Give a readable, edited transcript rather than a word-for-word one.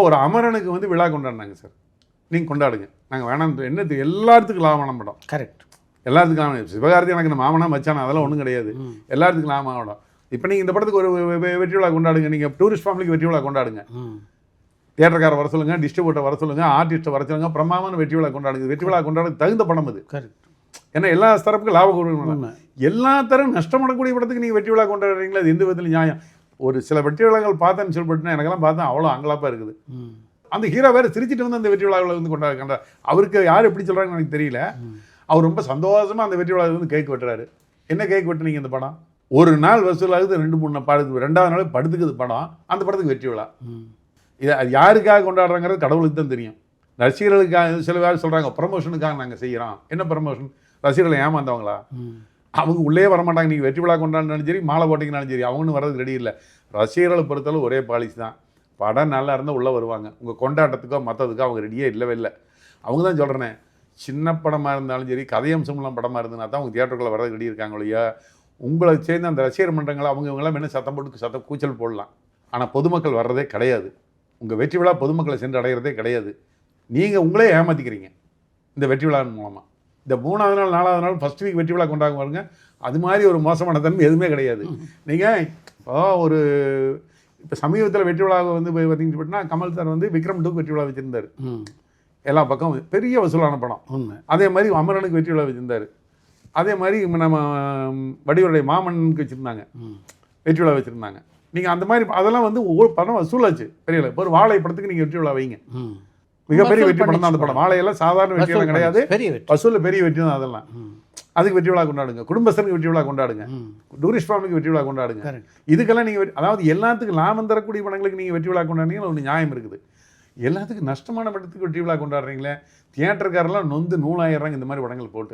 ஒரு அமரனுக்கு வந்து விழா கொண்டாடினாங்க சார், நீங்கள் கொண்டாடுங்க, நாங்கள் வேணாம், என்னது எல்லாத்துக்கும் லாபமான படம். கரெக்ட். எல்லாத்துக்கும் லாபம். சிவகார்த்தி எனக்கு இந்த மாமனா மச்சானா அதெல்லாம் ஒன்றும் கிடையாது, எல்லாத்துக்கும் லாபமான படம். இப்போ நீங்கள் இந்த படத்துக்கு ஒரு வெற்றி விழா கொண்டாடுங்க, நீங்கள் டூரிஸ்ட் ஃபேமிலிக்கு வெற்றி விழா கொண்டாடுங்க, தியேட்டர்கார வர சொல்லுங்க, டிஸ்ட்ரிபியூட்டர் வர சொல்லுங்க, ஆர்டிஸ்ட்டை வர சொல்லுங்க, பிரமாமான வெற்றி விழா கொண்டாடுங்க. வெற்றி விழா கொண்டாட தகுந்த படம் அது. கரெக்ட். ஏன்னா எல்லா தரப்புக்கும் லாபம், எல்லா தரம் நஷ்டப்படக்கூடிய படத்துக்கு நீங்கள் வெற்றி விழா கொண்டாடுறீங்களா? அது எந்த விதத்தில் நியாயம்? ஒரு சில வெற்றி விழாக்கள் பார்த்தேன்னு சொல்லப்பட்டுனா எனக்கெல்லாம் பார்த்தா அவ்வளோ அங்கலாப்பாக இருக்குது. அந்த ஹீரோ வேறு சிரிச்சிட்டு வந்து அந்த வெற்றி விழாவில் வந்து கொண்டாடுறாங்க. அவருக்கு யார் எப்படி சொல்கிறாங்கன்னு எனக்கு தெரியல. அவர் ரொம்ப சந்தோஷமாக அந்த வெற்றி விழாவில் வந்து கேக் வெட்டுறாரு. என்ன கேக் வெட்டுனீங்க? இந்த படம் ஒரு நாள் வசூலாகுது, 2-3 பாடுது, 2வது நாள் படுத்துக்குது படம், அந்த படத்துக்கு வெற்றி விழா. இதை அது யாருக்காக கொண்டாடுறாங்கிறது கடவுளுக்கு தான் தெரியும். ரசிகர்களுக்காக சில பேர் சொல்கிறாங்க ப்ரமோஷனுக்காக நாங்கள் செய்கிறோம். என்ன ப்ரமோஷன்? ரசிகர்களை ஏமாந்தவங்களா? அவங்க உள்ளே வரமாட்டாங்க. நீங்கள் வெற்றி விழா கொண்டாடினாலும் சரி, மாலை போட்டிங்கனாலும் சரி, அவங்களும் வர்றதுக்கு ரெடி இல்லை. ரசிகர்களை பொறுத்தளவு ஒரே பாலிசி தான், படம் நல்லா இருந்தால் உள்ளே வருவாங்க. உங்கள் கொண்டாட்டத்துக்கோ மற்றதுக்கோ அவங்க ரெடியே இல்லவே இல்லை. அவங்க தான் சொல்கிறேனே, சின்ன படமாக இருந்தாலும் சரி, கதையம்சம்லாம் படமாக இருந்ததுனா தான் அவங்க தியேட்டருக்குள்ளே வர்றது ரெடி இருக்காங்க இல்லையா? உங்களை சேர்ந்து அந்த ரசிகர் மன்றங்களை அவங்க இவங்களாம் என்ன சத்தம் போட்டு கூச்சல் போடலாம், ஆனால் பொதுமக்கள் வர்றதே கிடையாது. உங்கள் வெற்றி விழா பொதுமக்களை சென்று அடைகிறதே கிடையாது. நீங்கள் உங்களே ஏமாற்றிக்கிறீங்க இந்த வெற்றி விழாவின் மூலமாக. இந்த 3வது நாள் 4வது நாள் ஃபஸ்ட் வீக் வெற்றி விழா கொண்டாங்க பாருங்க, அது மாதிரி ஒரு மோசமான தன்மை எதுவுமே கிடையாது. நீங்கள் இப்போ சமீபத்தில் வெற்றி விழா வந்து பார்த்தீங்கன்னா கமல் சார் வந்து விக்ரம் 2 வெற்றி விழா வச்சுருந்தார். எல்லா பக்கம் பெரிய வசூலான படம். அதே மாதிரி அமரனுக்கு வெற்றி விழா வச்சுருந்தார். அதே மாதிரி நம்ம வடிவுடைய மாமன்னுக்கு வச்சுருந்தாங்க, வெற்றி விழா வச்சுருந்தாங்க. நீங்கள் அந்த மாதிரி அதெல்லாம் வந்து ஒவ்வொரு படம் வசூலாச்சு பெரிய. இப்போ ஒரு வாழை படத்துக்கு நீங்கள் வெற்றி விழா வைங்க, மிகப்பெரிய வெற்றி படம் தான் அந்த படம். வாழையெல்லாம் சாதாரண வெற்றியெல்லாம் கிடையாது, வசூலில் பெரிய வெற்றி தான். அதெல்லாம் அதுக்கு வெற்றி விழா கொண்டாடுங்க, குடும்பஸ்தனுக்கு வெற்றி விழா கொண்டாடுங்க, டூரிஸ்ட் ஃபேமிலிக்கு வெற்றி விழா கொண்டாடுங்க. இதுக்கெல்லாம் நீங்கள் அதாவது எல்லாத்துக்கும் லாபம் தரக்கூடிய படங்களுக்கு நீங்கள் வெற்றி விழா கொண்டாடுறீங்கன்னா ஒன்று நியாயம் இருக்குது. எல்லாத்துக்கும் நஷ்டமான படத்துக்கு வெற்றி விழா கொண்டாடுறீங்களே, தியேட்டருக்காரெல்லாம் நொந்து நூலாயிடுறாங்க இந்த மாதிரி படங்கள் போட்டு.